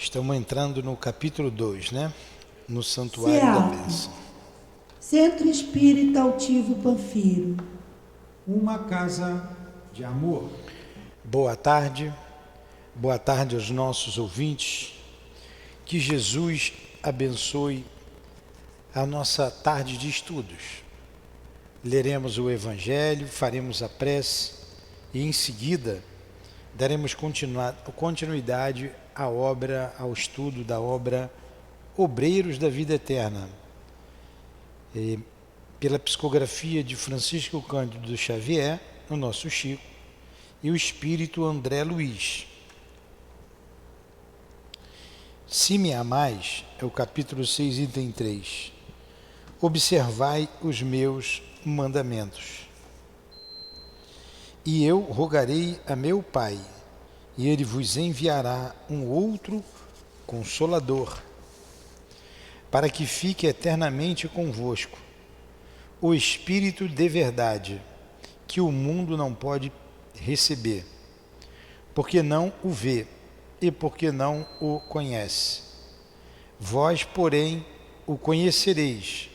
Estamos entrando no capítulo 2, né? No Santuário da Bênção. Centro Espírita Altivo Panfiro. Uma casa de amor. Boa tarde aos nossos ouvintes. Que Jesus abençoe a nossa tarde de estudos. Leremos o Evangelho, faremos a prece e em seguida daremos continuidade ao estudo da obra Obreiros da Vida Eterna, pela psicografia de Francisco Cândido Xavier, o nosso Chico, e o espírito André Luiz. Se me amais, é o capítulo 6, item 3. Observai os meus mandamentos. E eu rogarei a meu Pai, e ele vos enviará um outro Consolador, para que fique eternamente convosco, o Espírito de verdade, que o mundo não pode receber, porque não o vê e porque não o conhece. Vós, porém, o conhecereis,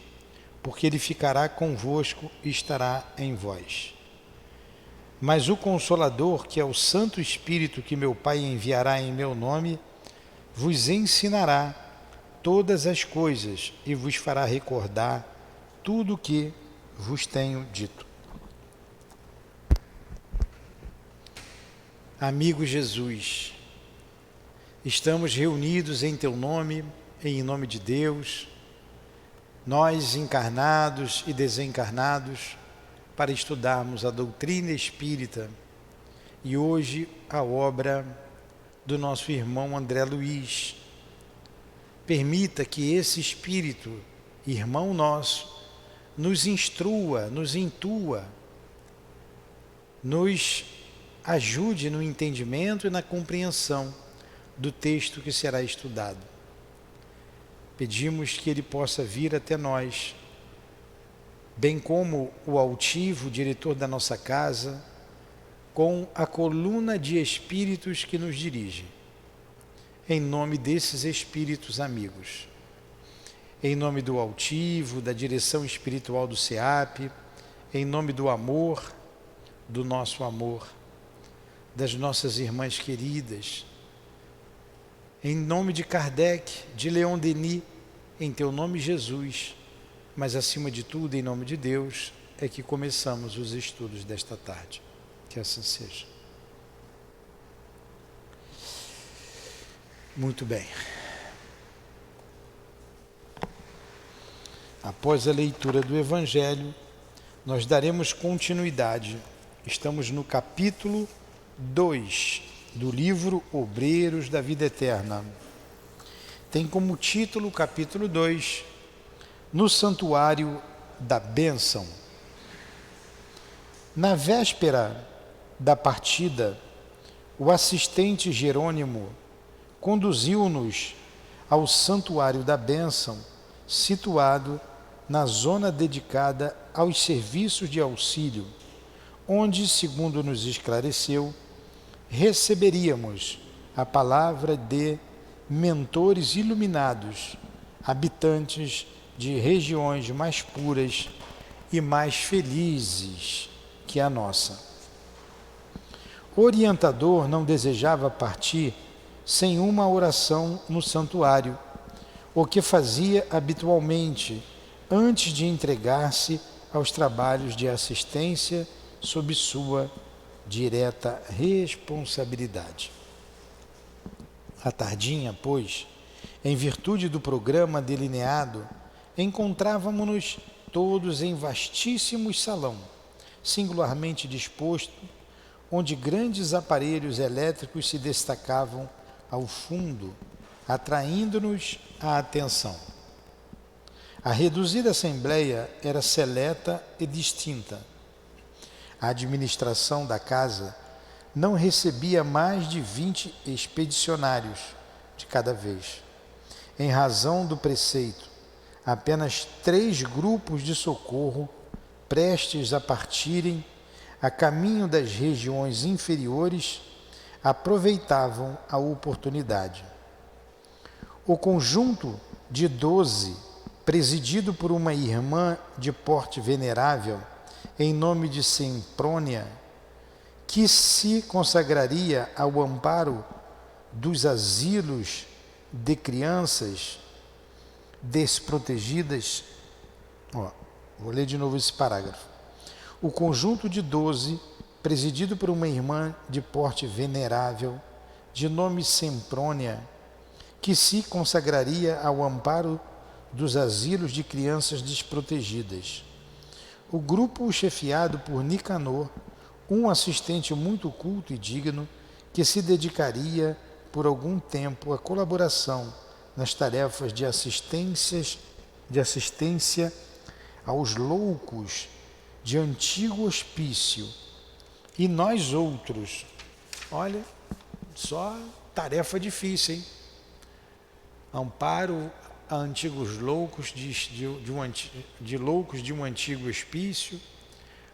porque ele ficará convosco e estará em vós. Mas o Consolador, que é o Santo Espírito que meu Pai enviará em meu nome, vos ensinará todas as coisas e vos fará recordar tudo o que vos tenho dito. Amigo Jesus, estamos reunidos em Teu nome, em nome de Deus, nós encarnados e desencarnados, para estudarmos a doutrina espírita e hoje a obra do nosso irmão André Luiz. Permita que esse espírito, irmão nosso, nos instrua, nos intua, nos ajude no entendimento e na compreensão do texto que será estudado. Pedimos que ele possa vir até nós, bem como o altivo diretor da nossa casa, com a coluna de espíritos que nos dirige. Em nome desses espíritos amigos, em nome do altivo, da direção espiritual do SEAP, em nome do amor, do nosso amor, das nossas irmãs queridas, em nome de Kardec, de Leon Denis, em teu nome Jesus, mas acima de tudo, em nome de Deus, é que começamos os estudos desta tarde. Que assim seja. Muito bem. Após a leitura do Evangelho, nós daremos continuidade. Estamos no capítulo 2 do livro Obreiros da Vida Eterna. Tem como título o capítulo 2, No Santuário da Bênção. Na véspera da partida, o assistente Jerônimo conduziu-nos ao Santuário da Bênção, situado na zona dedicada aos serviços de auxílio, onde, segundo nos esclareceu, receberíamos a palavra de mentores iluminados, habitantes de regiões mais puras e mais felizes que a nossa. O orientador não desejava partir sem uma oração no santuário, o que fazia habitualmente antes de entregar-se aos trabalhos de assistência sob sua direta responsabilidade. À tardinha, pois, em virtude do programa delineado, encontrávamos-nos todos em vastíssimo salão, singularmente disposto, onde grandes aparelhos elétricos se destacavam ao fundo, atraindo-nos a atenção. A reduzida assembleia era seleta e distinta. A administração da casa não recebia mais de 20 expedicionários de cada vez. Em razão do preceito, apenas 3 grupos de socorro, prestes a partirem a caminho das regiões inferiores, aproveitavam a oportunidade. O conjunto de 12, presidido por uma irmã de porte venerável, em nome de Semprônia, que se consagraria ao amparo dos asilos de crianças desprotegidas. Vou ler de novo esse parágrafo. O conjunto de 12, presidido por uma irmã de porte venerável, de nome Semprônia, que se consagraria ao amparo dos asilos de crianças desprotegidas. O grupo chefiado por Nicanor, um assistente muito culto e digno, que se dedicaria por algum tempo à colaboração nas tarefas de assistência aos loucos de antigo hospício. E nós outros, olha, só tarefa difícil, hein? Amparo a antigos loucos de loucos de um antigo hospício,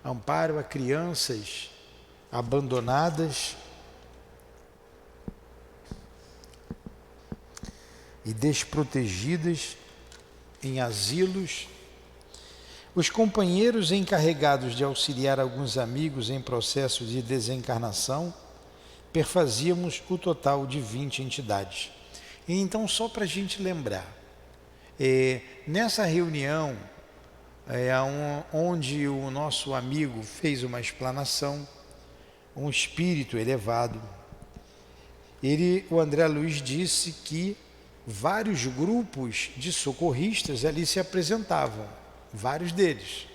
amparo a crianças abandonadas e desprotegidas em asilos. Os companheiros encarregados de auxiliar alguns amigos em processo de desencarnação, perfazíamos o total de 20 entidades. E então, só para a gente lembrar, nessa reunião, onde o nosso amigo fez uma explanação, um espírito elevado, o André Luiz disse que vários grupos de socorristas ali se apresentavam, vários deles.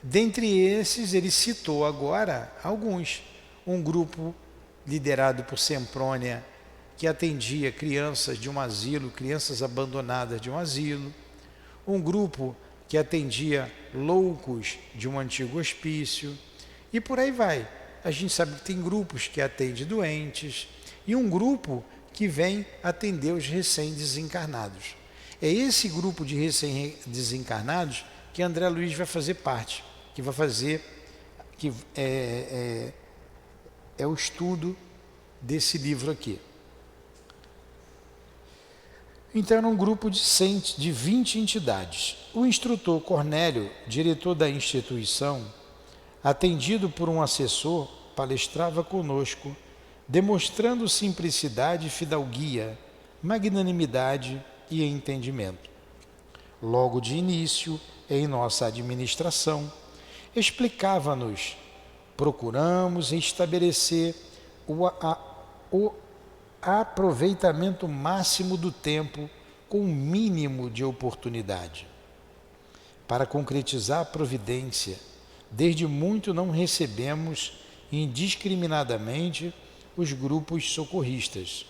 Dentre esses, ele citou agora alguns. Um grupo liderado por Semprônia, que atendia crianças de um asilo, crianças abandonadas de um asilo. Um grupo que atendia loucos de um antigo hospício. E por aí vai. A gente sabe que tem grupos que atendem doentes e um grupo que vem atender os recém-desencarnados. É esse grupo de recém-desencarnados que André Luiz vai fazer parte, que vai fazer, que é o estudo desse livro aqui. Então era um grupo de 20 entidades. O instrutor Cornélio, diretor da instituição, atendido por um assessor, palestrava conosco, demonstrando simplicidade e fidalguia, magnanimidade e entendimento. Logo de início, em nossa administração, explicava-nos: procuramos estabelecer o aproveitamento máximo do tempo com o mínimo de oportunidade. Para concretizar a providência, desde muito não recebemos indiscriminadamente os grupos socorristas.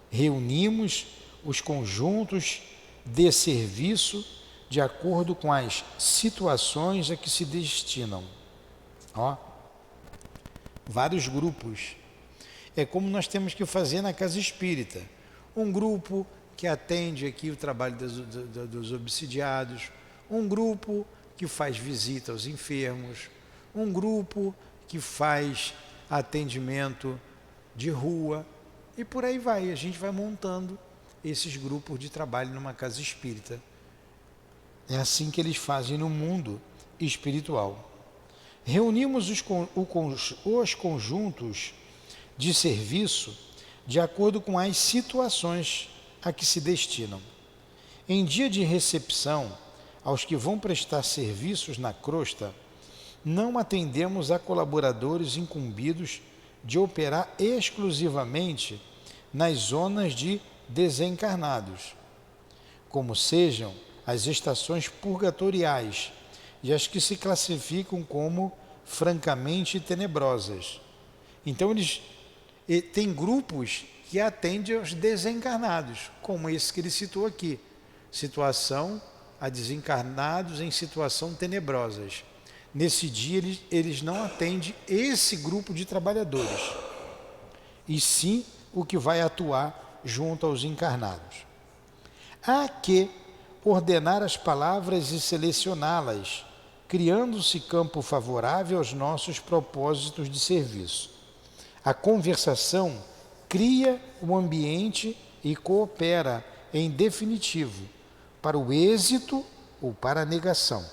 Reunimos os conjuntos de serviço de acordo com as situações a que se destinam. Vários grupos. É como nós temos que fazer na casa espírita. Um grupo que atende aqui o trabalho dos obsidiados, um grupo que faz visita aos enfermos, um grupo que faz atendimento de rua, e por aí vai. A gente vai montando esses grupos de trabalho numa casa espírita. É assim que eles fazem no mundo espiritual. Reunimos os conjuntos de serviço de acordo com as situações a que se destinam. Em dia de recepção, aos que vão prestar serviços na crosta, não atendemos a colaboradores incumbidos de operar exclusivamente nas zonas de desencarnados, como sejam as estações purgatoriais e as que se classificam como francamente tenebrosas. Então tem grupos que atendem aos desencarnados, como esse que ele citou aqui, situação a desencarnados em situação tenebrosas. Nesse dia eles não atendem esse grupo de trabalhadores, e sim o que vai atuar junto aos encarnados. Há que ordenar as palavras e selecioná-las, criando-se campo favorável aos nossos propósitos de serviço. A conversação cria o ambiente e coopera, em definitivo, para o êxito ou para a negação.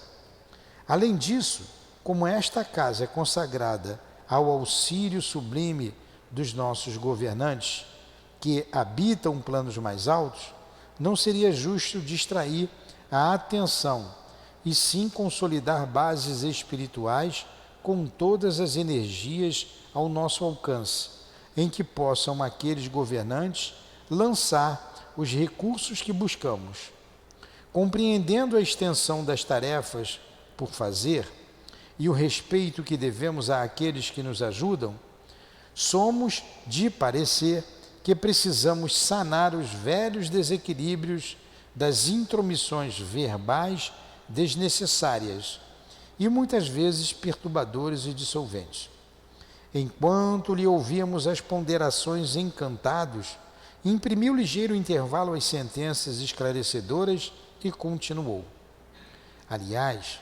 Além disso, como esta casa é consagrada ao auxílio sublime dos nossos governantes, que habitam planos mais altos, não seria justo distrair a atenção e sim consolidar bases espirituais com todas as energias ao nosso alcance, em que possam aqueles governantes lançar os recursos que buscamos. Compreendendo a extensão das tarefas por fazer e o respeito que devemos àqueles que nos ajudam, somos de parecer que precisamos sanar os velhos desequilíbrios das intromissões verbais desnecessárias e muitas vezes perturbadoras e dissolventes. Enquanto lhe ouvíamos as ponderações encantados, imprimiu ligeiro intervalo às sentenças esclarecedoras e continuou. Aliás,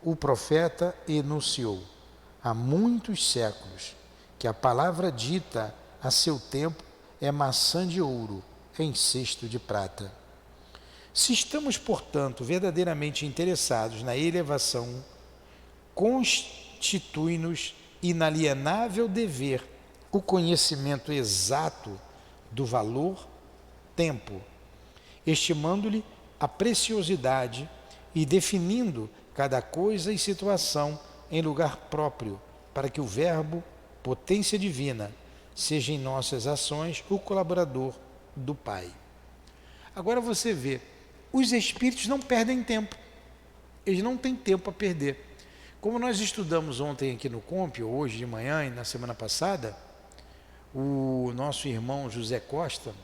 o profeta enunciou há muitos séculos que a palavra dita a seu tempo é maçã de ouro em cesto de prata. Se estamos, portanto, verdadeiramente interessados na elevação, constitui-nos inalienável dever o conhecimento exato do valor tempo, estimando-lhe a preciosidade e definindo cada coisa e situação em lugar próprio, para que o verbo, potência divina, seja em nossas ações o colaborador do Pai. Agora você vê, os espíritos não perdem tempo, eles não têm tempo a perder. Como nós estudamos ontem aqui no COMP, ou hoje de manhã e na semana passada, o nosso irmão José Costa,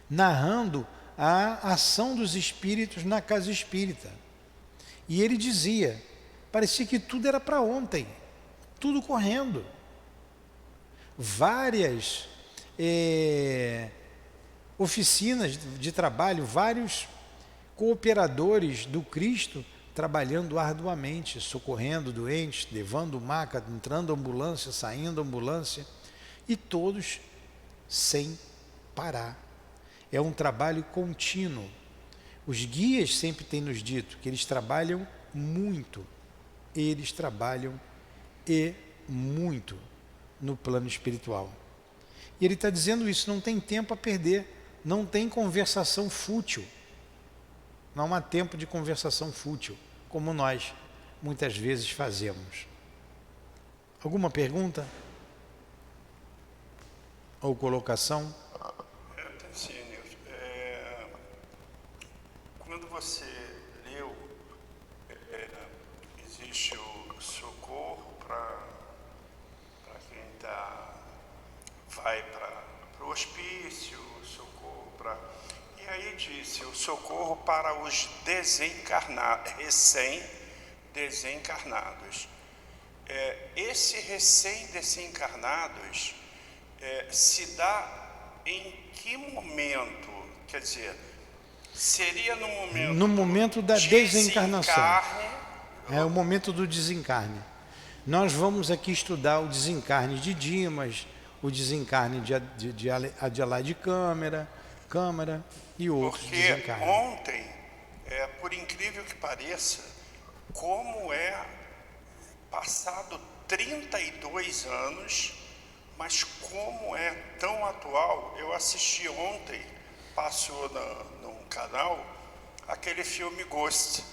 narrando a ação dos espíritos na casa espírita. E ele dizia, parecia que tudo era para ontem, tudo correndo. Várias oficinas de trabalho, vários cooperadores do Cristo trabalhando arduamente, socorrendo doentes, levando maca, entrando ambulância, saindo ambulância, e todos sem parar. É um trabalho contínuo. Os guias sempre têm nos dito que eles trabalham muito, muito no plano espiritual. E ele está dizendo isso, não tem tempo a perder, não tem conversação fútil, não há tempo de conversação fútil, como nós muitas vezes fazemos. Alguma pergunta? Ou colocação? Quando você leu, existe o socorro para quem vai para o hospício, o socorro para... E aí disse, o socorro para os recém-desencarnados. Esse recém-desencarnados se dá em que momento? Quer dizer, seria no momento da desencarnação. É o momento do desencarne. Nós vamos aqui estudar o desencarne de Dimas, o desencarne de Adelaide Câmara e outros desencarnes. Porque ontem, por incrível que pareça, como passado 32 anos, mas como é tão atual. Eu assisti ontem, passou num canal, aquele filme Ghost.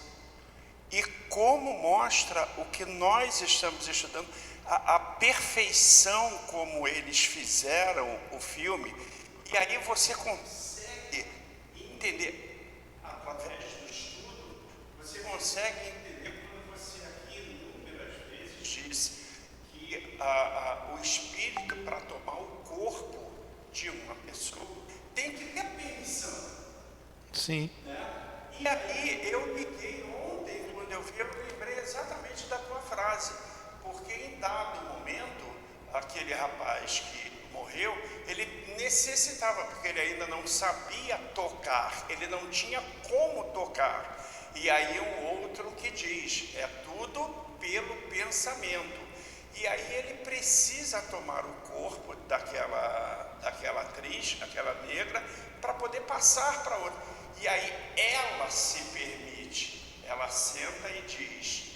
E como mostra o que nós estamos estudando, a perfeição como eles fizeram o filme. E aí você consegue entender, através do estudo, você consegue entender quando você aqui inúmeras vezes diz que o espírito, para tomar o corpo de uma pessoa, tem que ter permissão. Sim. Né? E aí eu liguei ontem, quando eu vi, eu lembrei exatamente da tua frase, porque em dado momento, aquele rapaz que morreu, ele necessitava, porque ele ainda não sabia tocar, ele não tinha como tocar. E aí o outro que diz, é tudo pelo pensamento. E aí ele precisa tomar o corpo daquela atriz, daquela negra, para poder passar para outra. E aí ela se permite, ela senta e diz,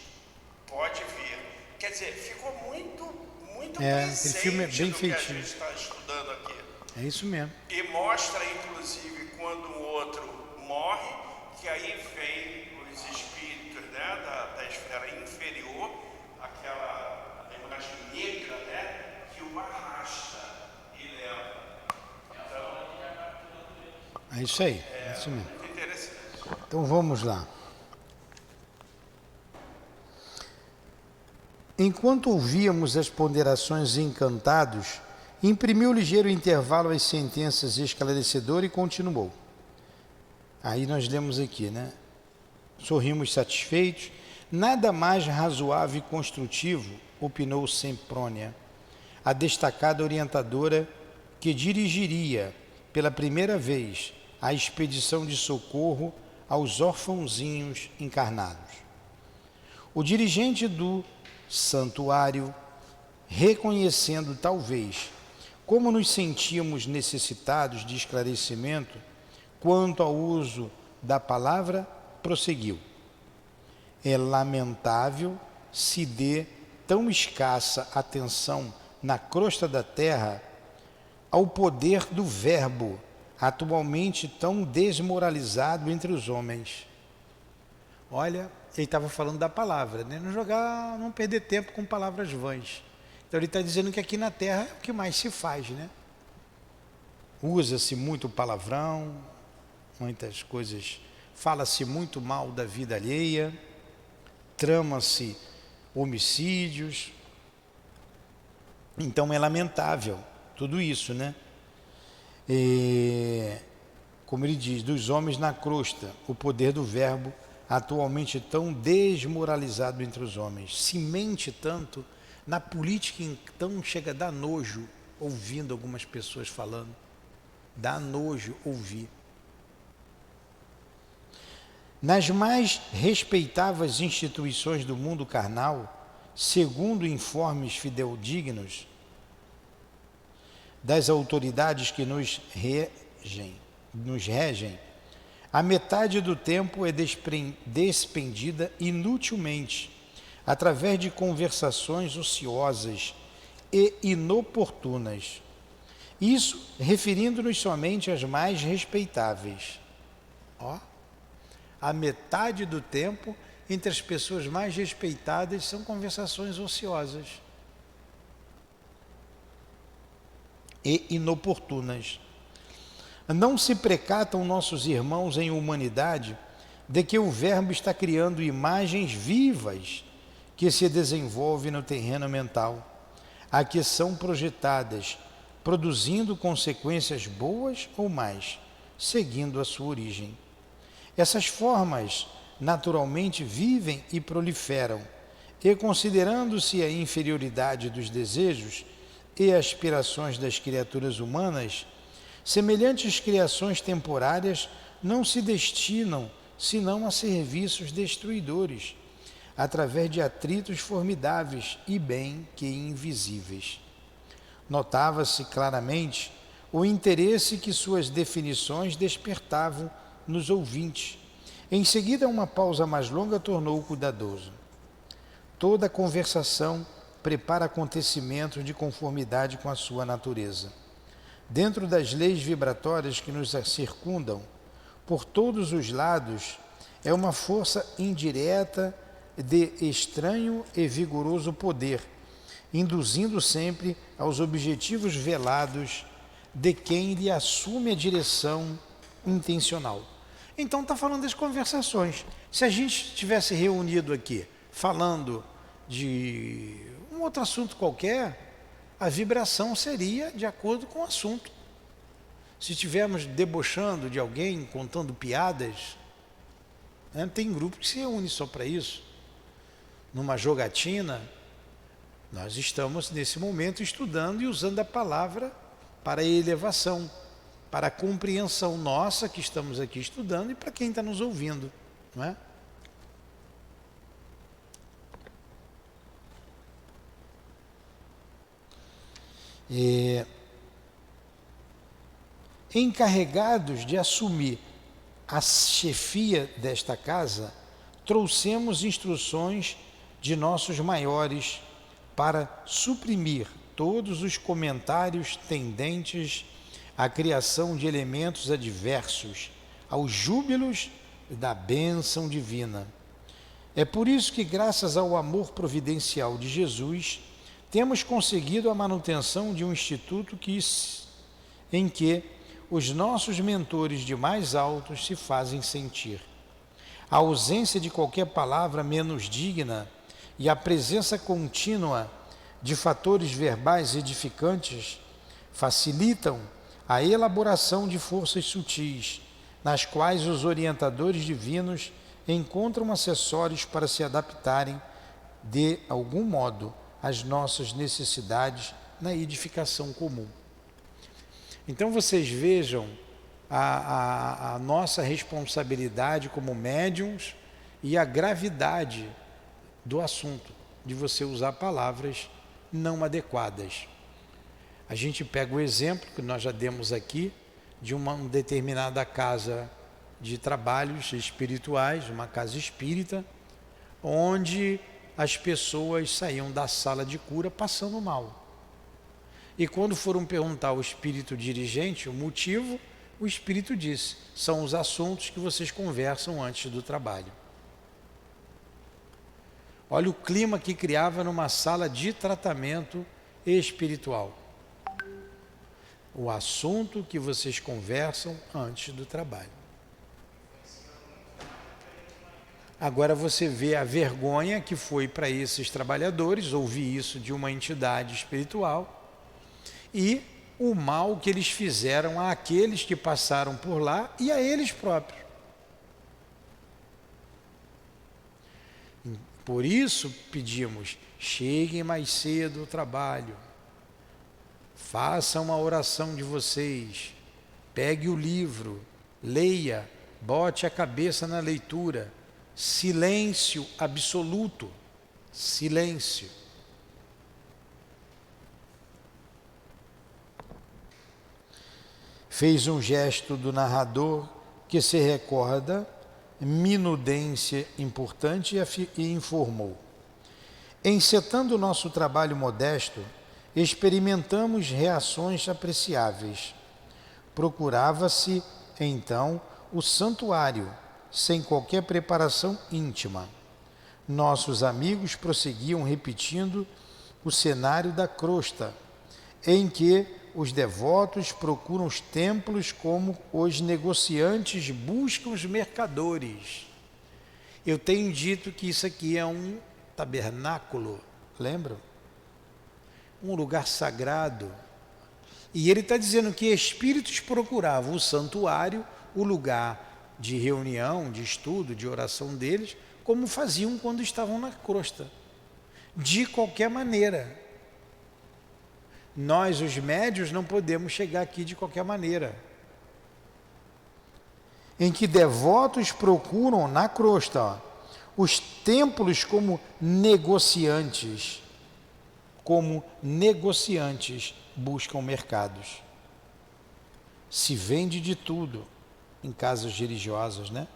pode vir. Quer dizer, ficou muito Aquele filme é presente bem no que a feitinho. gente está estudando aqui. É isso mesmo. E mostra, inclusive, quando o outro morre, que aí vem os espíritos, né, da esfera inferior, aquela imagem negra, né, que o arrasta e leva. Então, É isso aí, é isso mesmo. muito interessante. Então vamos lá. Enquanto ouvíamos as ponderações encantados, imprimiu ligeiro intervalo às sentenças esclarecedoras e continuou. Aí nós lemos aqui, né? Sorrimos satisfeitos. Nada mais razoável e construtivo, opinou Semprônia, a destacada orientadora que dirigiria pela primeira vez a expedição de socorro aos orfãozinhos encarnados. O dirigente do santuário, reconhecendo talvez como nos sentíamos necessitados de esclarecimento quanto ao uso da palavra, prosseguiu. É lamentável se dê tão escassa atenção na crosta da terra ao poder do verbo, atualmente tão desmoralizado entre os homens. Olha, ele estava falando da palavra, né? Não perder tempo com palavras vãs. Então ele está dizendo que aqui na Terra é o que mais se faz, né? Usa-se muito palavrão, muitas coisas, fala-se muito mal da vida alheia, trama-se homicídios. Então é lamentável tudo isso, né? Como ele diz, dos homens na crosta, o poder do verbo atualmente tão desmoralizado entre os homens. Se mente tanto na política, então chega a dar nojo ouvindo algumas pessoas falando. Dá nojo ouvir. Nas mais respeitáveis instituições do mundo carnal, segundo informes fidedignos das autoridades que nos regem, a metade do tempo é despendida inutilmente, através de conversações ociosas e inoportunas. Isso referindo-nos somente às mais respeitáveis. A metade do tempo entre as pessoas mais respeitadas são conversações ociosas e inoportunas. Não se precatam nossos irmãos em humanidade de que o verbo está criando imagens vivas que se desenvolvem no terreno mental, a que são projetadas, produzindo consequências boas ou más, seguindo a sua origem. Essas formas naturalmente vivem e proliferam, e considerando-se a inferioridade dos desejos e aspirações das criaturas humanas, semelhantes criações temporárias não se destinam senão a serviços destruidores, através de atritos formidáveis e bem que invisíveis. Notava-se claramente o interesse que suas definições despertavam nos ouvintes. Em seguida, uma pausa mais longa tornou cuidadoso. Toda conversação prepara acontecimentos de conformidade com a sua natureza. Dentro das leis vibratórias que nos circundam, por todos os lados, é uma força indireta de estranho e vigoroso poder, induzindo sempre aos objetivos velados de quem lhe assume a direção intencional. Então está falando das conversações. Se a gente tivesse reunido aqui, falando de um outro assunto qualquer, a vibração seria de acordo com o assunto. Se estivermos debochando de alguém, contando piadas, né, tem grupo que se reúne só para isso. Numa jogatina, nós estamos nesse momento estudando e usando a palavra para a elevação, para a compreensão nossa que estamos aqui estudando e para quem está nos ouvindo, não é? Encarregados de assumir a chefia desta casa, trouxemos instruções de nossos maiores para suprimir todos os comentários tendentes à criação de elementos adversos aos júbilos da bênção divina. É por isso que, graças ao amor providencial de Jesus, temos conseguido a manutenção de um instituto em que os nossos mentores de mais altos se fazem sentir. A ausência de qualquer palavra menos digna e a presença contínua de fatores verbais edificantes facilitam a elaboração de forças sutis, nas quais os orientadores divinos encontram acessórios para se adaptarem de algum modo às nossas necessidades na edificação comum. Então vocês vejam a nossa responsabilidade como médiuns e a gravidade do assunto, de você usar palavras não adequadas. A gente pega o exemplo que nós já demos aqui de uma determinada casa de trabalhos espirituais, uma casa espírita, onde as pessoas saíam da sala de cura passando mal. E quando foram perguntar ao espírito dirigente o motivo, o espírito disse: são os assuntos que vocês conversam antes do trabalho. Olha o clima que criava numa sala de tratamento espiritual. O assunto que vocês conversam antes do trabalho. Agora você vê a vergonha que foi para esses trabalhadores ouvir isso de uma entidade espiritual e o mal que eles fizeram àqueles que passaram por lá e a eles próprios. Por isso pedimos, cheguem mais cedo ao trabalho, façam uma oração de vocês, pegue o livro, leia, bote a cabeça na leitura, silêncio absoluto, silêncio. Fez um gesto do narrador que se recorda, minudência importante, e informou: encetando o nosso trabalho modesto, experimentamos reações apreciáveis. Procurava-se, então, o santuário, sem qualquer preparação íntima. Nossos amigos prosseguiam repetindo o cenário da crosta, em que os devotos procuram os templos como os negociantes buscam os mercadores. Eu tenho dito que isso aqui é um tabernáculo, lembram? Um lugar sagrado. E ele está dizendo que espíritos procuravam o santuário, o lugar de reunião, de estudo, de oração deles, como faziam quando estavam na crosta. De qualquer maneira. Nós, os médios, não podemos chegar aqui de qualquer maneira. Em que devotos procuram na crosta os templos como negociantes buscam mercados. Se vende de tudo em casas religiosas, né?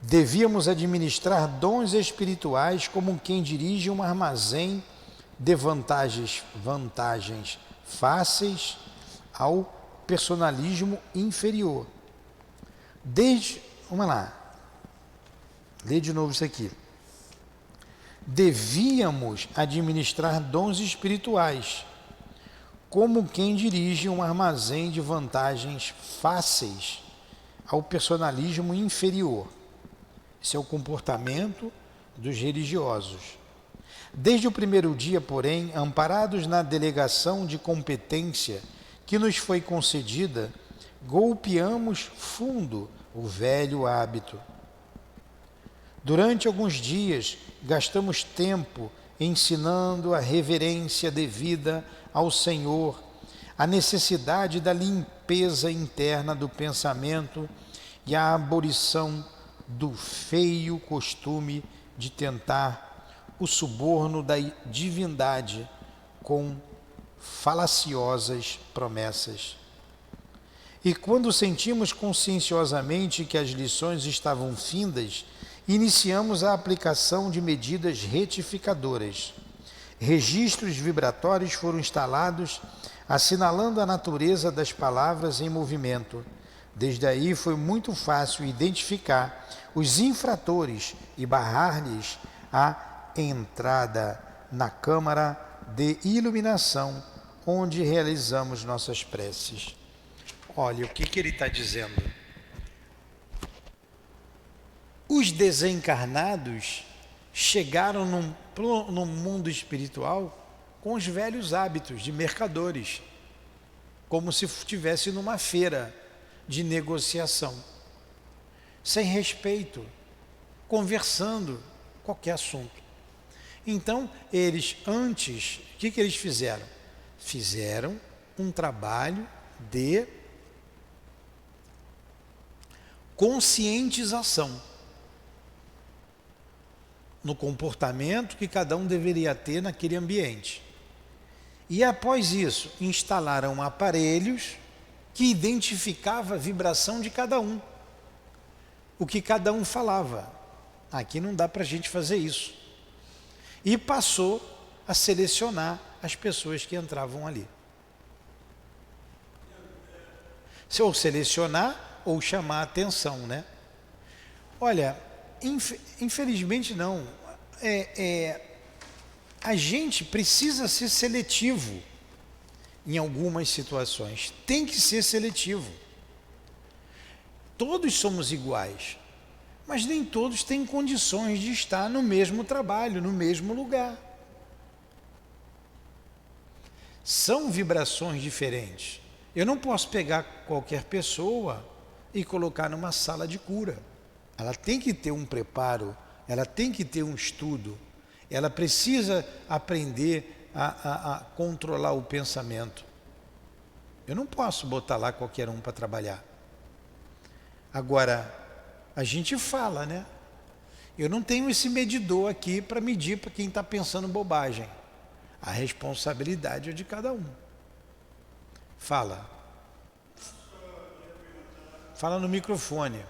Devíamos administrar dons espirituais como quem dirige um armazém de vantagens fáceis ao personalismo inferior. Vamos lá, lê de novo isso aqui. Devíamos administrar dons espirituais, como quem dirige um armazém de vantagens fáceis ao personalismo inferior. Esse é o comportamento dos religiosos. Desde o primeiro dia, porém, amparados na delegação de competência que nos foi concedida, golpeamos fundo o velho hábito. Durante alguns dias, gastamos tempo ensinando a reverência devida ao Senhor, a necessidade da limpeza interna do pensamento e a abolição do feio costume de tentar o suborno da divindade com falaciosas promessas. E quando sentimos conscienciosamente que as lições estavam findas, iniciamos a aplicação de medidas retificadoras. Registros vibratórios foram instalados, assinalando a natureza das palavras em movimento. Desde aí foi muito fácil identificar os infratores e barrar-lhes a entrada na câmara de iluminação, onde realizamos nossas preces. Olha o que ele está dizendo. Os desencarnados chegaram no mundo espiritual com os velhos hábitos de mercadores, como se estivesse numa feira de negociação, sem respeito, conversando qualquer assunto. Então, eles antes, o que eles fizeram? Fizeram um trabalho de conscientização no comportamento que cada um deveria ter naquele ambiente. E após isso, instalaram aparelhos que identificavam a vibração de cada um, o que cada um falava. Aqui não dá para a gente fazer isso. E passou a selecionar as pessoas que entravam ali. Ou selecionar ou chamar a atenção, né? Olha, infelizmente não. A gente precisa ser seletivo em algumas situações. Tem que ser seletivo. Todos somos iguais, mas nem todos têm condições de estar no mesmo trabalho, no mesmo lugar. São vibrações diferentes. Eu não posso pegar qualquer pessoa e colocar numa sala de cura. Ela tem que ter um preparo, ela tem que ter um estudo, ela precisa aprender a controlar o pensamento. Eu não posso botar lá qualquer um para trabalhar. Agora, a gente fala, né? Eu não tenho esse medidor aqui para medir para quem está pensando bobagem. A responsabilidade é de cada um. Fala. Fala no microfone.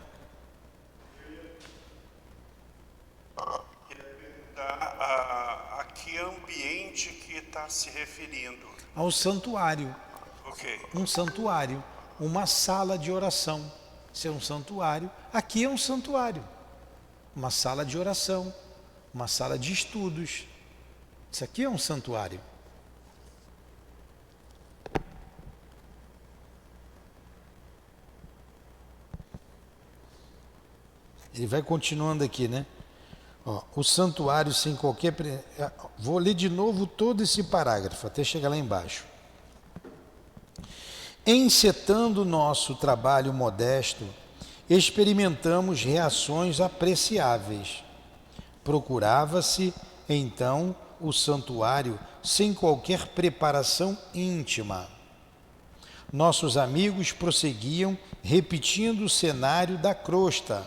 A que ambiente que está se referindo? Ao santuário. Ok. Um santuário, uma sala de oração. Isso é um santuário. Aqui é um santuário. Uma sala de oração, uma sala de estudos. Isso aqui é um santuário. Ele vai continuando aqui, né? Ó, o santuário sem qualquer... Vou ler de novo todo esse parágrafo, até chegar lá embaixo. Encetando nosso trabalho modesto, experimentamos reações apreciáveis. Procurava-se, então, o santuário sem qualquer preparação íntima. Nossos amigos prosseguiam repetindo o cenário da crosta,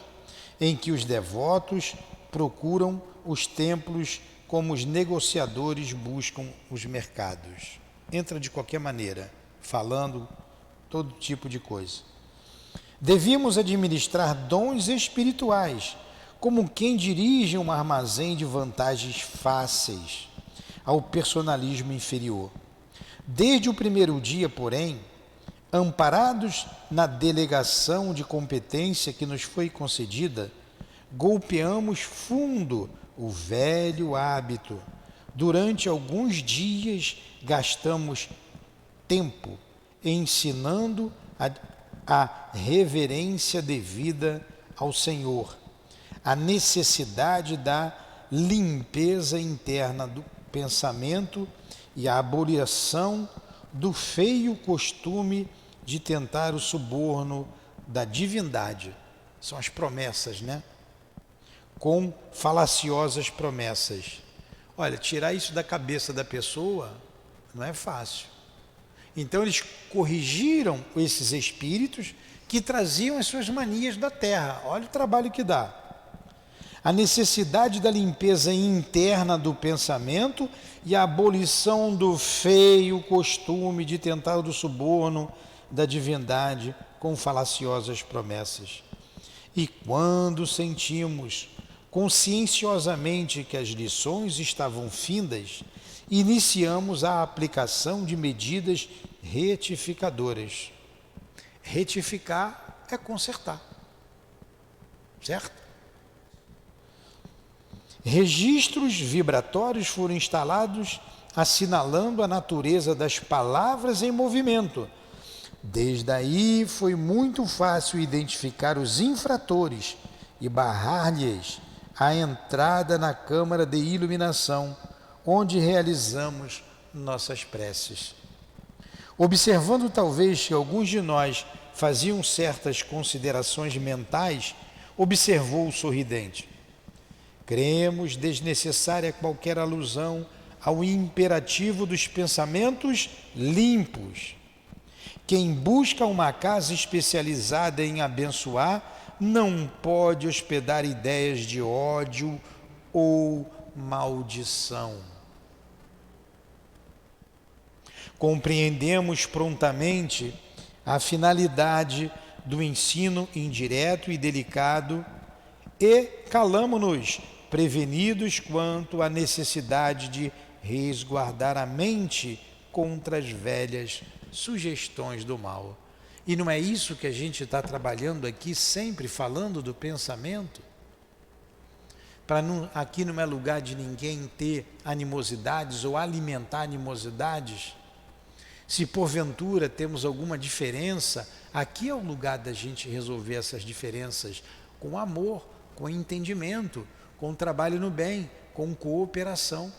em que os devotos procuram os templos como os negociadores buscam os mercados. Entra de qualquer maneira, falando todo tipo de coisa. Devíamos administrar dons espirituais, como quem dirige um armazém de vantagens fáceis ao personalismo inferior. Desde o primeiro dia, porém, amparados na delegação de competência que nos foi concedida, golpeamos fundo o velho hábito. Durante alguns dias gastamos tempo ensinando a reverência devida ao Senhor, a necessidade da limpeza interna do pensamento e a abolição do feio costume de tentar o suborno da divindade. São as promessas, né? Com falaciosas promessas. Olha, tirar isso da cabeça da pessoa não é fácil. Então eles corrigiram esses espíritos que traziam as suas manias da terra. Olha o trabalho que dá. a necessidade da limpeza interna do pensamento e a abolição do feio costume de tentar o suborno da divindade com falaciosas promessas. E quando sentimos conscienciosamente que as lições estavam findas, iniciamos a aplicação de medidas retificadoras. Retificar é consertar, certo? Registros vibratórios foram instalados, assinalando a natureza das palavras em movimento. Desde aí foi muito fácil identificar os infratores e barrar-lhes a entrada na câmara de iluminação, onde realizamos nossas preces. Observando talvez que alguns de nós faziam certas considerações mentais, observou o sorridente: cremos desnecessária qualquer alusão ao imperativo dos pensamentos limpos. Quem busca uma casa especializada em abençoar não pode hospedar ideias de ódio ou maldição. Compreendemos prontamente a finalidade do ensino indireto e delicado e calamo-nos prevenidos quanto à necessidade de resguardar a mente contra as velhas sugestões do mal. E não é isso que a gente está trabalhando aqui, sempre falando do pensamento? Aqui não é lugar de ninguém ter animosidades ou alimentar animosidades. Se porventura temos alguma diferença, aqui é o lugar da gente resolver essas diferenças com amor, com entendimento, com trabalho no bem, com cooperação.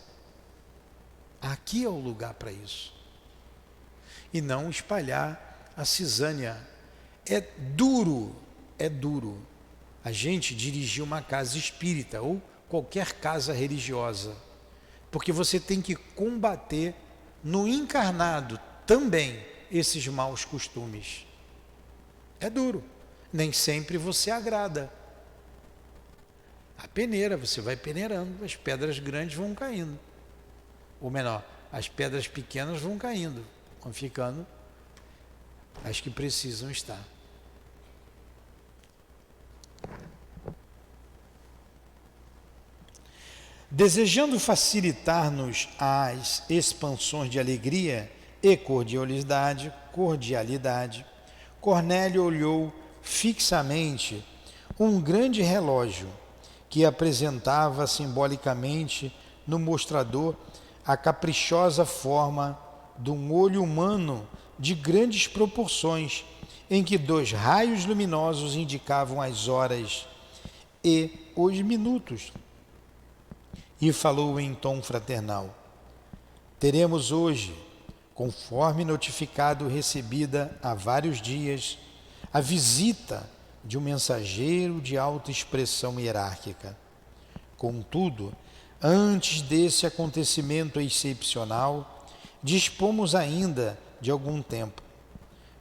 Aqui é o lugar para isso. E não espalhar a cisânia. É duro a gente dirigir uma casa espírita ou qualquer casa religiosa, porque você tem que combater no encarnado também esses maus costumes. É duro, nem sempre você agrada. A peneira, você vai peneirando, as pedras grandes vão caindo. Ou menor, as pedras pequenas vão caindo, vão ficando as que precisam estar. Desejando facilitar-nos as expansões de alegria e cordialidade, Cornélio olhou fixamente um grande relógio que apresentava simbolicamente no mostrador a caprichosa forma de um olho humano de grandes proporções, em que 2 raios luminosos indicavam as horas e os minutos. E falou em tom fraternal: teremos hoje, conforme notificado recebida há vários dias, a visita de um mensageiro de alta expressão hierárquica. Contudo, antes desse acontecimento excepcional, dispomos ainda de algum tempo.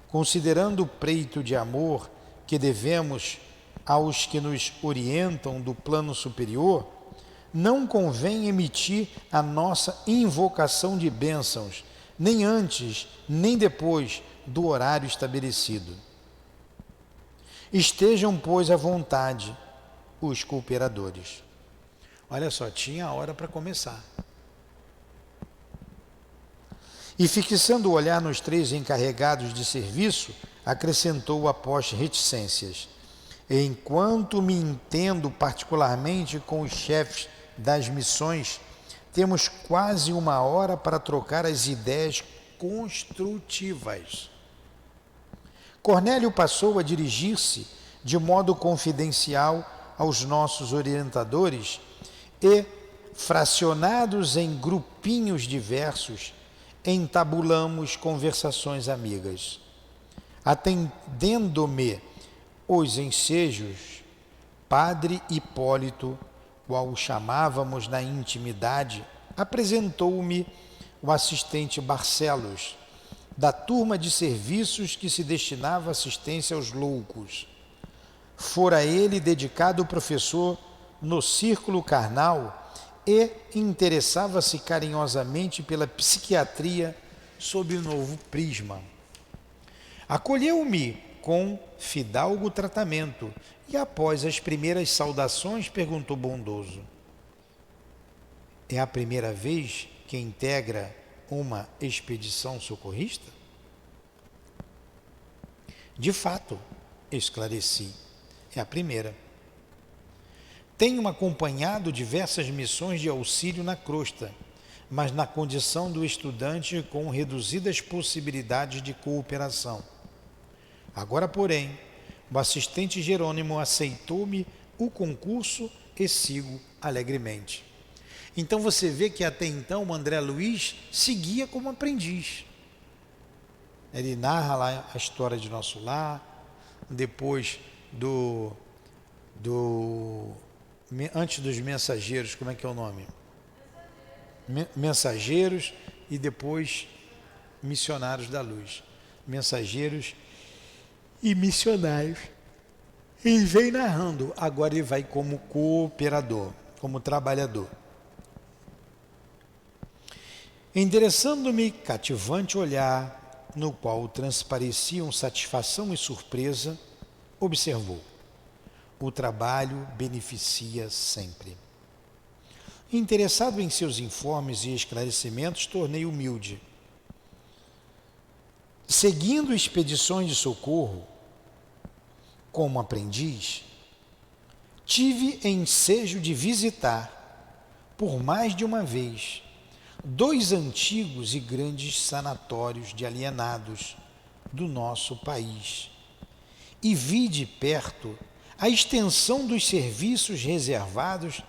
Considerando o preito de amor que devemos aos que nos orientam do plano superior, não convém emitir a nossa invocação de bênçãos, nem antes, nem depois do horário estabelecido. Estejam, pois, à vontade os cooperadores. Olha só, tinha a hora para começar. E fixando o olhar nos 3 encarregados de serviço, acrescentou após reticências: enquanto me entendo particularmente com os chefes das missões, temos quase 1 hora para trocar as ideias construtivas. Cornélio passou a dirigir-se de modo confidencial aos nossos orientadores e, fracionados em grupinhos diversos, entabulamos conversações amigas. Atendendo-me os ensejos, Padre Hipólito, qual o chamávamos na intimidade, apresentou-me o assistente Barcelos, da turma de serviços que se destinava à assistência aos loucos. Fora ele dedicado o professor no círculo carnal e interessava-se carinhosamente pela psiquiatria sob o novo prisma. Acolheu-me com fidalgo tratamento e, após as primeiras saudações, perguntou bondoso: é a primeira vez que integra uma expedição socorrista? De fato, esclareci, é a primeira. Tenho acompanhado diversas missões de auxílio na crosta, mas na condição do estudante com reduzidas possibilidades de cooperação. Agora, porém, o assistente Jerônimo aceitou-me o concurso e sigo alegremente. Então você vê que até então o André Luiz seguia como aprendiz. Ele narra lá a história de Nosso Lar, depois antes dos mensageiros, como é que é o nome? Mensageiros e depois missionários da luz. Mensageiros e missionários. Ele vem narrando, agora ele vai como cooperador, como trabalhador. Endereçando-me cativante olhar, no qual transpareciam satisfação e surpresa, observou: o trabalho beneficia sempre. Interessado em seus informes e esclarecimentos, tornei humilde. Seguindo expedições de socorro, como aprendiz, tive ensejo de visitar, por mais de uma vez, 2 antigos e grandes sanatórios de alienados do nosso país, e vi de perto a extensão dos serviços reservados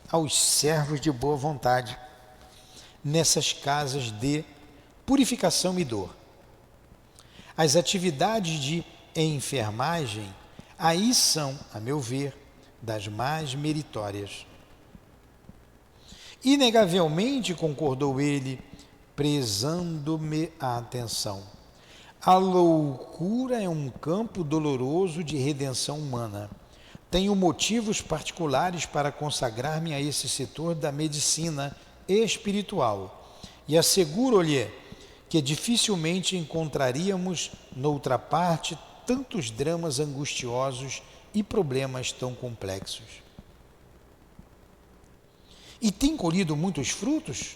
aos servos de boa vontade nessas casas de purificação e dor. As atividades de enfermagem aí são, a meu ver, das mais meritórias. Inegavelmente, concordou ele, prezando-me a atenção, a loucura é um campo doloroso de redenção humana. Tenho motivos particulares para consagrar-me a esse setor da medicina espiritual e asseguro-lhe que dificilmente encontraríamos noutra parte tantos dramas angustiosos e problemas tão complexos. E tem colhido muitos frutos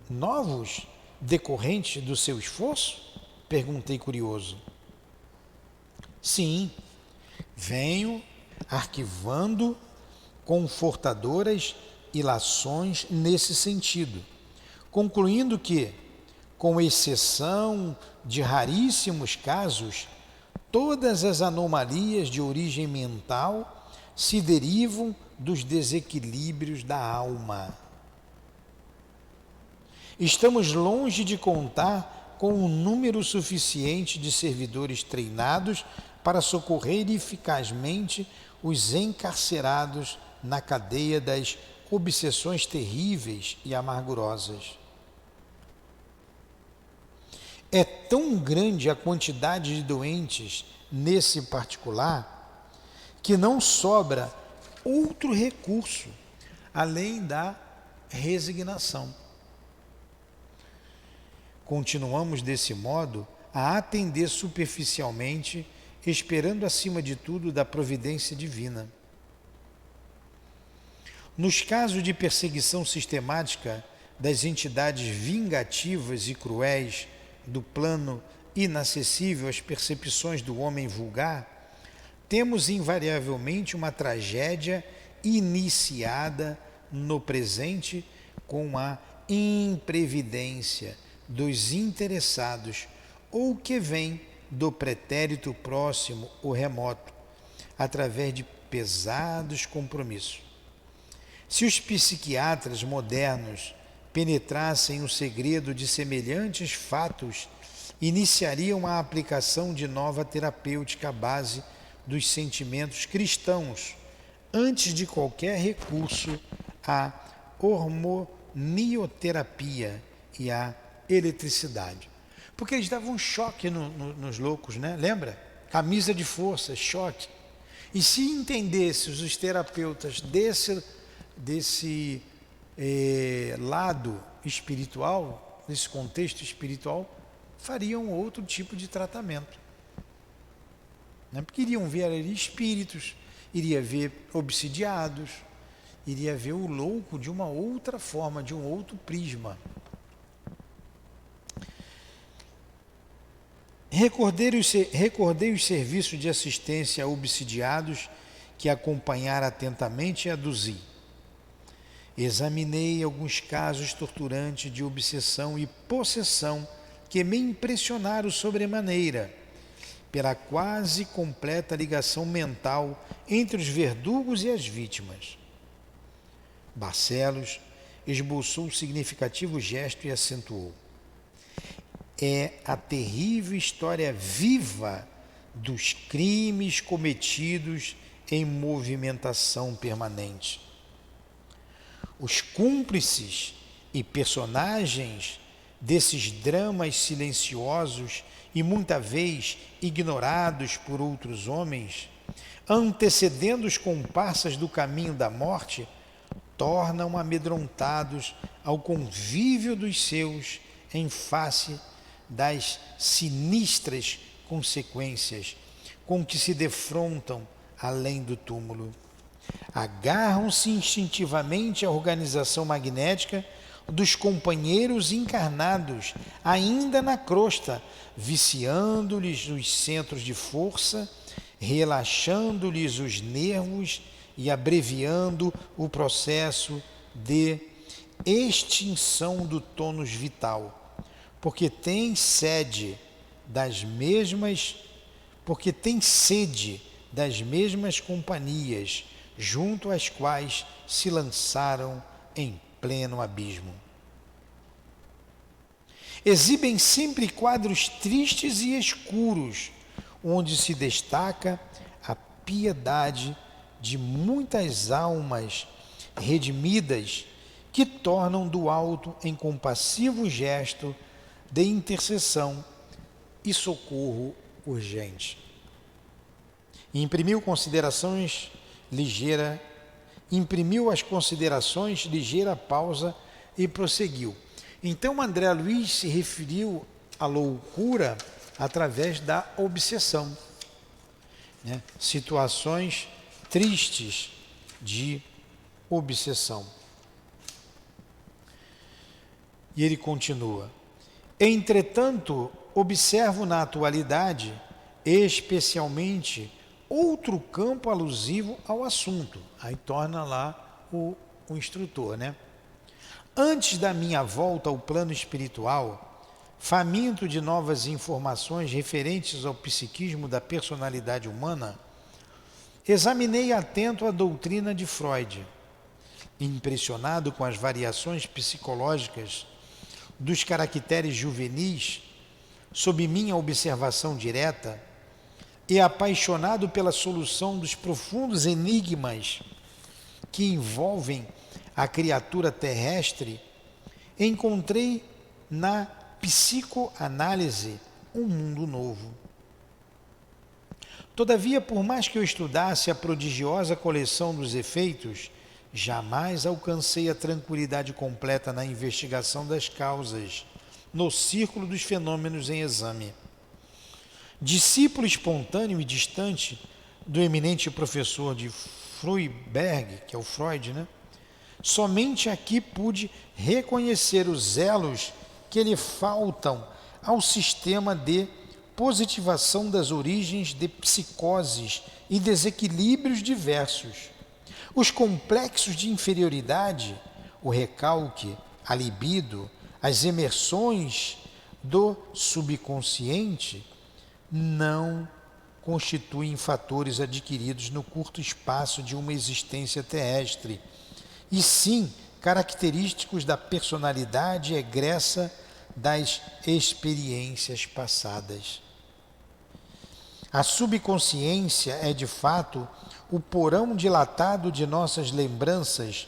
novos decorrentes do seu esforço? Perguntei curioso. Sim, venho arquivando confortadoras ilações nesse sentido, concluindo que, com exceção de raríssimos casos, todas as anomalias de origem mental se derivam dos desequilíbrios da alma. Estamos longe de contar com um número suficiente de servidores treinados para socorrer eficazmente os encarcerados na cadeia das obsessões terríveis e amargurosas. É tão grande a quantidade de doentes nesse particular que não sobra outro recurso além da resignação. Continuamos desse modo a atender superficialmente, esperando acima de tudo da providência divina. Nos casos de perseguição sistemática das entidades vingativas e cruéis do plano inacessível às percepções do homem vulgar, temos invariavelmente uma tragédia iniciada no presente com a imprevidência dos interessados ou que vem do pretérito próximo ou remoto, através de pesados compromissos. Se os psiquiatras modernos penetrassem o segredo de semelhantes fatos, iniciariam a aplicação de nova terapêutica à base dos sentimentos cristãos, antes de qualquer recurso à hormonioterapia e à eletricidade. Porque eles davam choque nos loucos, né? Lembra? Camisa de força, choque. E se entendessem os terapeutas desse lado espiritual, desse contexto espiritual, fariam outro tipo de tratamento. Né? Porque iriam ver ali espíritos, iria ver obsidiados, iria ver o louco de uma outra forma, de um outro prisma. Recordei os serviços de assistência a obsidiados que acompanhara atentamente e aduzi. Examinei alguns casos torturantes de obsessão e possessão que me impressionaram sobremaneira, pela quase completa ligação mental entre os verdugos e as vítimas. Barcelos esboçou um significativo gesto e acentuou: é a terrível história viva dos crimes cometidos em movimentação permanente. Os cúmplices e personagens desses dramas silenciosos e muita vez ignorados por outros homens, antecedendo os comparsas do caminho da morte, tornam amedrontados ao convívio dos seus em face das sinistras consequências com que se defrontam além do túmulo. Agarram-se instintivamente à organização magnética dos companheiros encarnados, ainda na crosta, viciando-lhes os centros de força, relaxando-lhes os nervos e abreviando o processo de extinção do tônus vital, porque tem sede das mesmas companhias junto às quais se lançaram em pleno abismo. Exibem sempre quadros tristes e escuros, onde se destaca a piedade de muitas almas redimidas que tornam do alto em compassivo gesto de intercessão e socorro urgente. Imprimiu as considerações, ligeira pausa e prosseguiu. Então André Luiz se referiu à loucura através da obsessão, né? Situações tristes de obsessão. E ele continua: entretanto, observo na atualidade, especialmente, outro campo alusivo ao assunto. Aí torna lá o instrutor, né? Antes da minha volta ao plano espiritual, faminto de novas informações referentes ao psiquismo da personalidade humana, examinei atento a doutrina de Freud, impressionado com as variações psicológicas dos caracteres juvenis, sob minha observação direta, e apaixonado pela solução dos profundos enigmas que envolvem a criatura terrestre, encontrei na psicoanálise um mundo novo. Todavia, por mais que eu estudasse a prodigiosa coleção dos efeitos, jamais alcancei a tranquilidade completa na investigação das causas, no círculo dos fenômenos em exame. Discípulo espontâneo e distante do eminente professor de Feuerbach, que é o Freud, né? Somente aqui pude reconhecer os elos que lhe faltam ao sistema de positivação das origens de psicoses e desequilíbrios diversos. Os complexos de inferioridade, o recalque, a libido, as emersões do subconsciente não constituem fatores adquiridos no curto espaço de uma existência terrestre, e sim característicos da personalidade egressa das experiências passadas. A subconsciência é, de fato, o porão dilatado de nossas lembranças,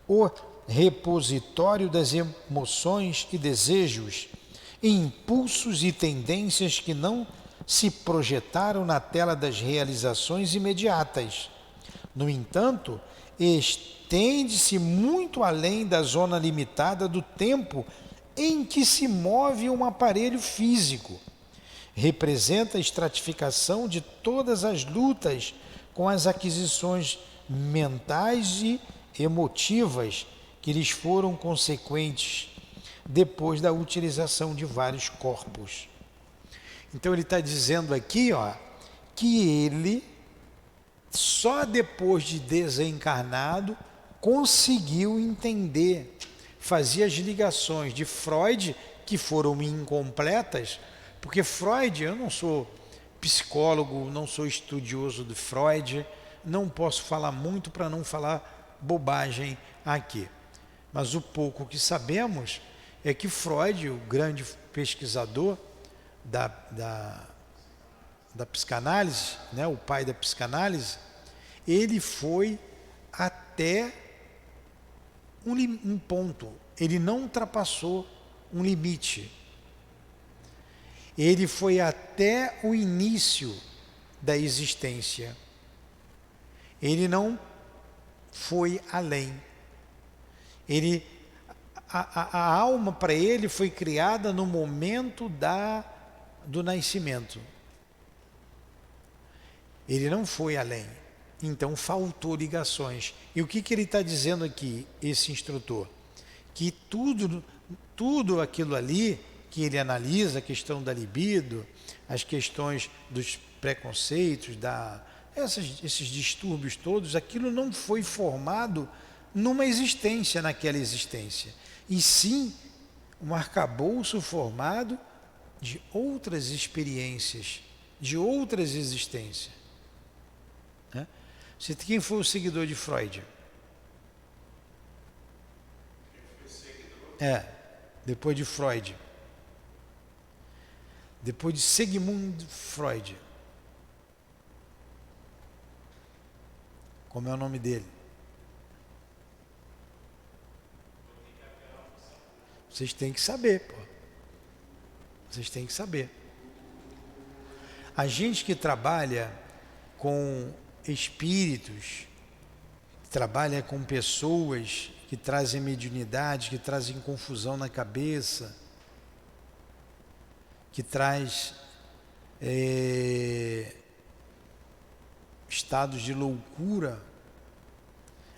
o repositório das emoções e desejos, impulsos e tendências que não se projetaram na tela das realizações imediatas. No entanto, estende-se muito além da zona limitada do tempo em que se move um aparelho físico. Representa a estratificação de todas as lutas com as aquisições mentais e emotivas que lhes foram consequentes depois da utilização de vários corpos. Então ele está dizendo aqui, que ele, só depois de desencarnado, conseguiu entender, fazia as ligações de Freud, que foram incompletas, porque Freud, eu não sou psicólogo, não sou estudioso de Freud, não posso falar muito para não falar bobagem aqui. Mas o pouco que sabemos é que Freud, o grande pesquisador da psicanálise, né, o pai da psicanálise, ele foi até um ponto, ele não ultrapassou um limite. Ele foi até o início da existência. Ele não foi além. A alma para ele foi criada no momento do nascimento. Ele não foi além. Então faltou ligações. E o que ele está dizendo aqui, esse instrutor? Que tudo aquilo ali que ele analisa, a questão da libido, as questões dos preconceitos, esses distúrbios todos, aquilo não foi formado numa existência, naquela existência, e sim um arcabouço formado de outras experiências, de outras existências. Né? Quem foi o seguidor de Freud? Depois de Freud. Depois de Sigmund Freud. Como é o nome dele? Vocês têm que saber, pô. Vocês têm que saber. A gente que trabalha com espíritos, trabalha com pessoas que trazem mediunidade, que trazem confusão na cabeça, que traz estados de loucura,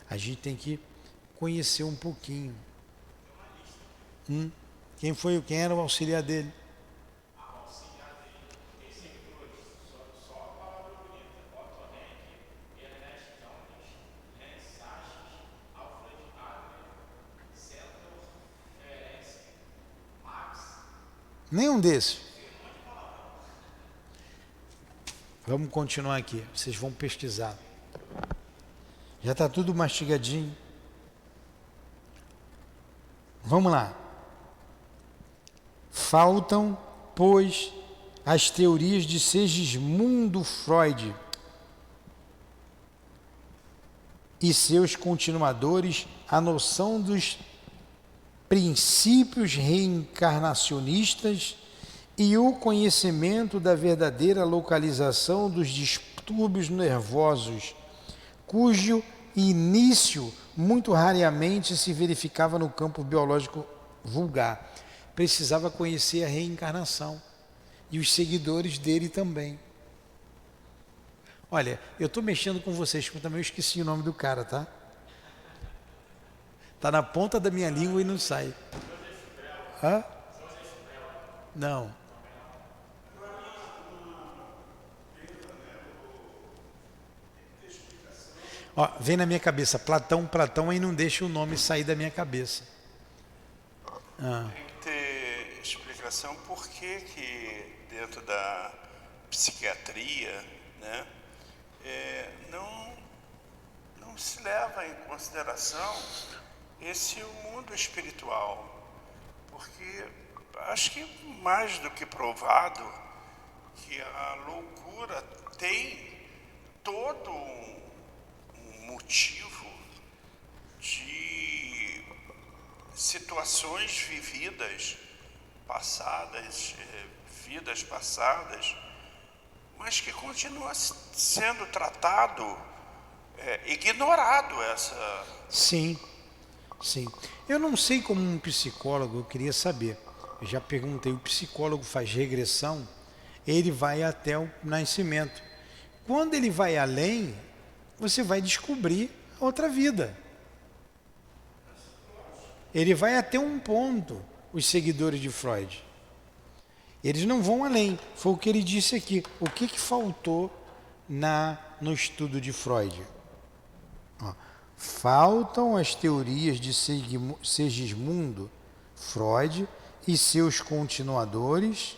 a gente tem que conhecer um pouquinho. Quem era o auxiliar dele? Nenhum desses. Vamos continuar aqui, vocês vão pesquisar. Já está tudo mastigadinho. Vamos lá. Faltam, pois, as teorias de Segismundo Freud e seus continuadores, a noção dos princípios reencarnacionistas e o conhecimento da verdadeira localização dos distúrbios nervosos, cujo início muito raramente se verificava no campo biológico vulgar. Precisava conhecer a reencarnação e os seguidores dele também. Olha, eu estou mexendo com vocês, porque também eu esqueci o nome do cara, tá? Está na ponta da minha língua e não sai. Hã? Não. Vem na minha cabeça, Platão, aí não deixa o nome sair da minha cabeça. Tem que ter explicação por que dentro da psiquiatria, né, não se leva em consideração esse mundo espiritual, porque acho que mais do que provado que a loucura tem todo um motivo de situações vividas, passadas, vidas passadas, mas que continua sendo tratado, ignorado essa... Sim, sim. Eu não sei como um psicólogo, eu queria saber. Eu já perguntei, o psicólogo faz regressão, ele vai até o nascimento. Quando ele vai além, você vai descobrir outra vida. Ele vai até um ponto, os seguidores de Freud. Eles não vão além. Foi o que ele disse aqui. O que faltou no estudo de Freud? Ó, faltam as teorias de Segismundo Freud e seus continuadores,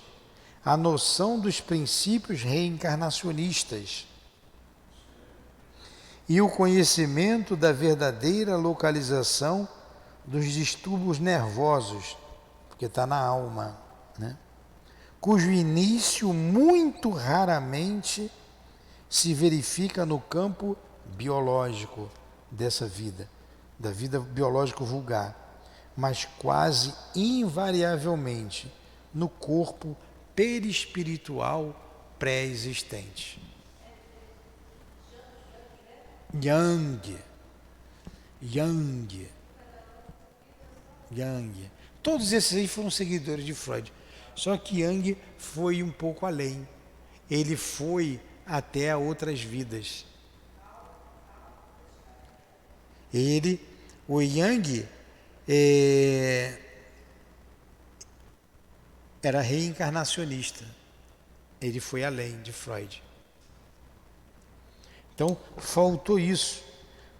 a noção dos princípios reencarnacionistas e o conhecimento da verdadeira localização dos distúrbios nervosos, porque está na alma, né? Cujo início muito raramente se verifica no campo biológico dessa vida, da vida biológico vulgar, mas quase invariavelmente no corpo perispiritual pré-existente. Jung. Todos esses aí foram seguidores de Freud. Só que Jung foi um pouco além. Ele foi até outras vidas. O Jung era reencarnacionista. Ele foi além de Freud. Então, faltou isso.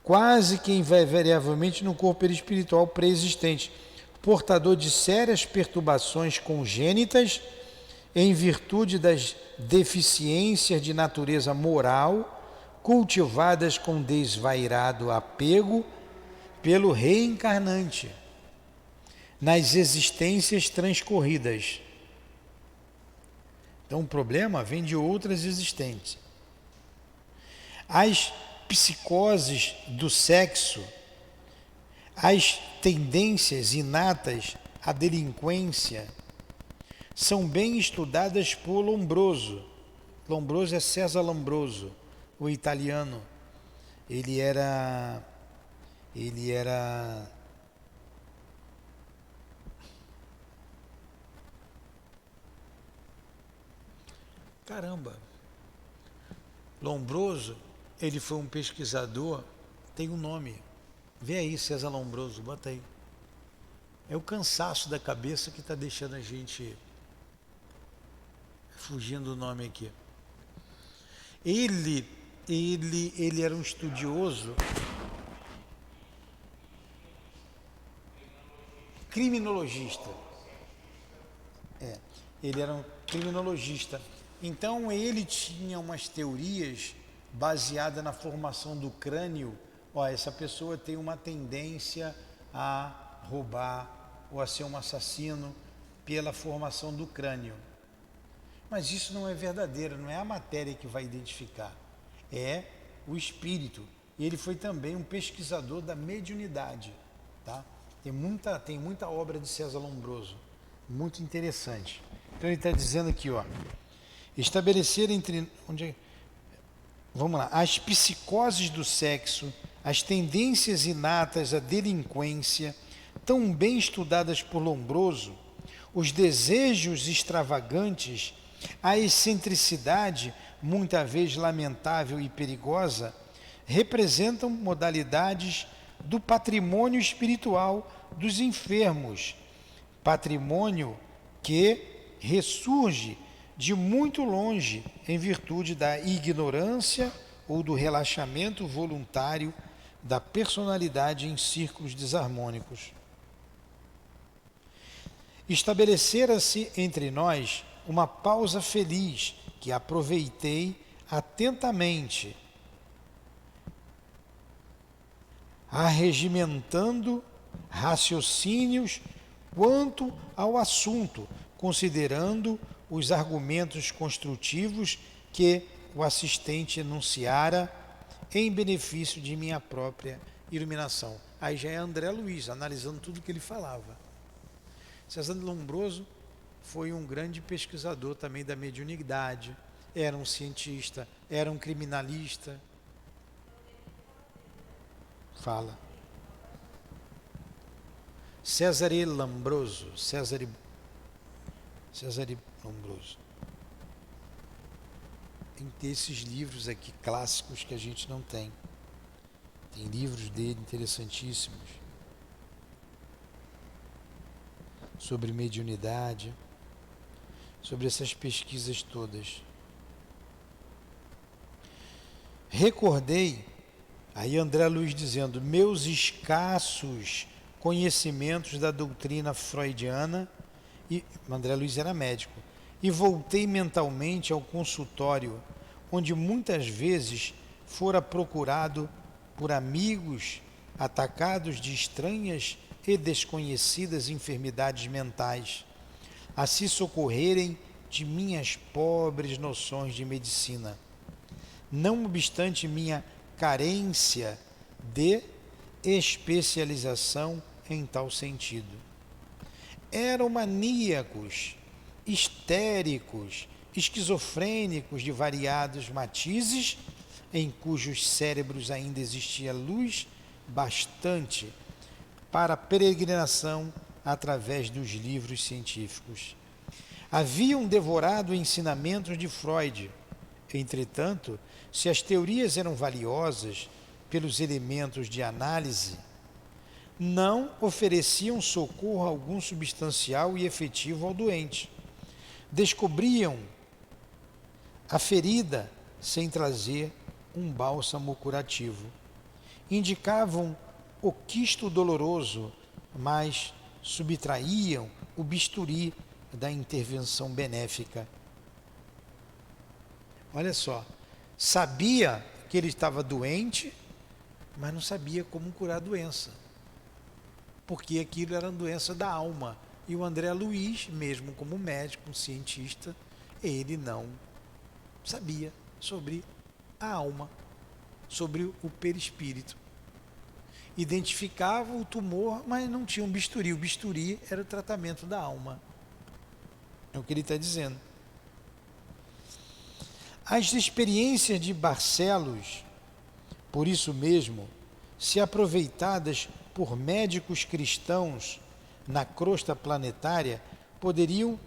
Quase que invariavelmente no corpo perispiritual pré-existente, portador de sérias perturbações congênitas em virtude das deficiências de natureza moral cultivadas com desvairado apego pelo reencarnante nas existências transcorridas. Então o problema vem de outras existências. As psicoses do sexo, as tendências inatas à delinquência são bem estudadas por Lombroso. Lombroso é César Lombroso, o italiano. Ele era caramba. Lombroso, ele foi um pesquisador, tem um nome. Vê aí, César Lombroso, bota aí. É o cansaço da cabeça que está deixando a gente fugindo do nome aqui. Ele era um estudioso, criminologista. Ele era um criminologista. Então ele tinha umas teorias baseadas na formação do crânio. Ó, essa pessoa tem uma tendência a roubar ou a ser um assassino pela formação do crânio. Mas isso não é verdadeiro, não é a matéria que vai identificar, é o espírito. E ele foi também um pesquisador da mediunidade, tá? Tem muita obra de César Lombroso, muito interessante. Então ele está dizendo aqui, ó, estabelecer vamos lá, as psicoses do sexo, as tendências inatas à delinquência, tão bem estudadas por Lombroso, os desejos extravagantes, a excentricidade, muitas vezes lamentável e perigosa, representam modalidades do patrimônio espiritual dos enfermos, patrimônio que ressurge de muito longe em virtude da ignorância ou do relaxamento voluntário da personalidade em círculos desarmônicos. Estabelecera-se entre nós uma pausa feliz que aproveitei atentamente, arregimentando raciocínios quanto ao assunto, considerando os argumentos construtivos que o assistente enunciara em benefício de minha própria iluminação. Aí já é André Luiz, analisando tudo que ele falava. César Lombroso foi um grande pesquisador também da mediunidade, era um cientista, era um criminalista. Fala. Cesare Lombroso. Cesare Lombroso. Tem esses livros aqui clássicos que a gente não tem. Tem livros dele interessantíssimos sobre mediunidade, sobre essas pesquisas todas. Recordei, aí André Luiz dizendo, meus escassos conhecimentos da doutrina freudiana, e André Luiz era médico, e voltei mentalmente ao consultório, onde muitas vezes fora procurado por amigos atacados de estranhas e desconhecidas enfermidades mentais, a se socorrerem de minhas pobres noções de medicina. Não obstante minha carência de especialização em tal sentido. Eram maníacos, histéricos, esquizofrênicos de variados matizes, em cujos cérebros ainda existia luz bastante para a peregrinação através dos livros científicos. Haviam devorado ensinamentos de Freud. Entretanto, se as teorias eram valiosas pelos elementos de análise, não ofereciam socorro algum substancial e efetivo ao doente. Descobriam a ferida sem trazer um bálsamo curativo. Indicavam o quisto doloroso, mas subtraíam o bisturi da intervenção benéfica. Olha só, sabia que ele estava doente, mas não sabia como curar a doença, porque aquilo era uma doença da alma. E o André Luiz, mesmo como médico, cientista, ele não sabia sobre a alma, sobre o perispírito. Identificava o tumor, mas não tinha um bisturi. O bisturi era o tratamento da alma. É o que ele está dizendo. As experiências de Barcelos, por isso mesmo, se aproveitadas por médicos cristãos na crosta planetária, poderiam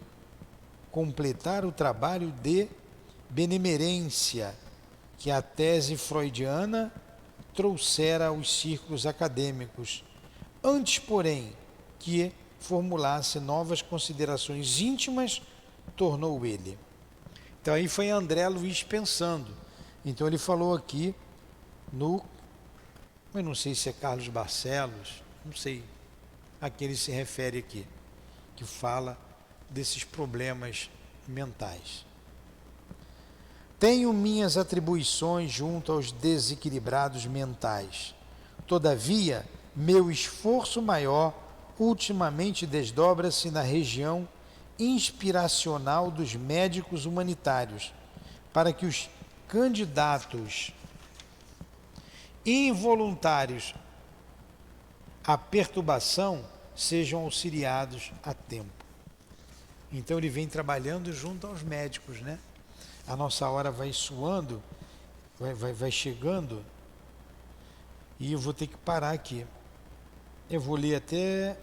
completar o trabalho de benemerência que a tese freudiana trouxera aos círculos acadêmicos, antes, porém, que formulasse novas considerações íntimas, tornou ele. Então aí foi André Luiz pensando. Então ele falou aqui eu não sei se é Carlos Barcelos, não sei a que ele se refere aqui, que fala desses problemas mentais. Tenho minhas atribuições junto aos desequilibrados mentais. Todavia, meu esforço maior ultimamente desdobra-se na região inspiracional dos médicos humanitários, para que os candidatos involuntários à perturbação sejam auxiliados a tempo. Então ele vem trabalhando junto aos médicos, né? A nossa hora vai suando, vai chegando, e eu vou ter que parar aqui. Eu vou ler até...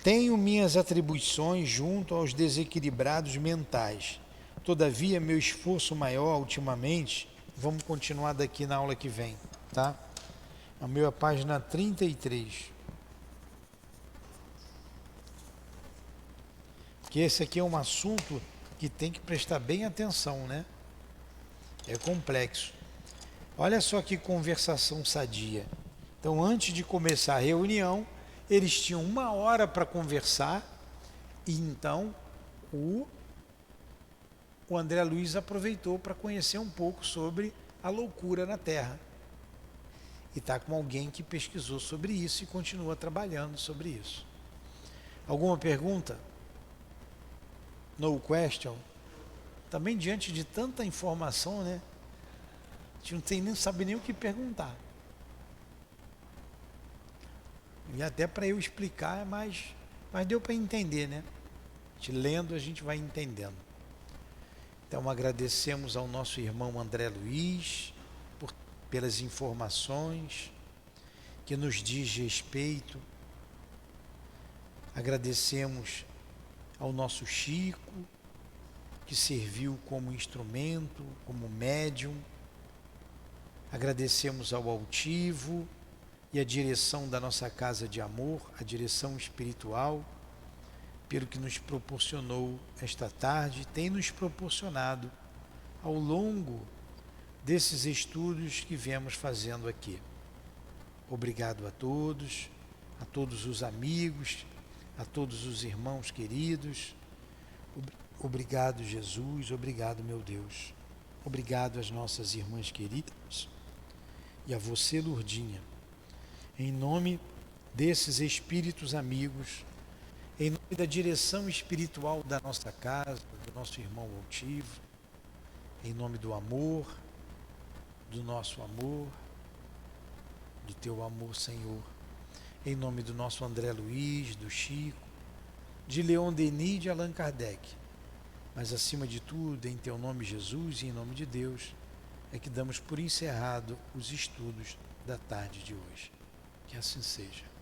Tenho minhas atribuições junto aos desequilibrados mentais. Todavia, meu esforço maior ultimamente, vamos continuar daqui na aula que vem, tá? A minha página 33. Que esse aqui é um assunto que tem que prestar bem atenção, né? É complexo. Olha só que conversação sadia. Então, antes de começar a reunião, eles tinham 1 hora para conversar, e então o André Luiz aproveitou para conhecer um pouco sobre a loucura na Terra. E está com alguém que pesquisou sobre isso e continua trabalhando sobre isso. Alguma pergunta? No question? Também diante de tanta informação, né? gente não sabe nem o que perguntar. E até para eu explicar, mas deu para entender, né? Lendo a gente vai entendendo. Então agradecemos ao nosso irmão André Luiz pelas informações que nos diz respeito. Agradecemos ao nosso Chico, que serviu como instrumento, como médium. Agradecemos ao Altivo e à direção da nossa Casa de Amor, a direção espiritual, pelo que nos proporcionou esta tarde, tem nos proporcionado ao longo desses estudos que viemos fazendo aqui. Obrigado a todos os amigos, a todos os irmãos queridos. Obrigado, Jesus, obrigado, meu Deus. Obrigado às nossas irmãs queridas e a você, Lourdinha. Em nome desses espíritos amigos, em nome da direção espiritual da nossa casa, do nosso irmão Altivo, em nome do amor, do nosso amor, do teu amor, Senhor, em nome do nosso André Luiz, do Chico, de Leon Denis e de Allan Kardec, mas acima de tudo, em teu nome, Jesus, e em nome de Deus, é que damos por encerrado os estudos da tarde de hoje. Que assim seja.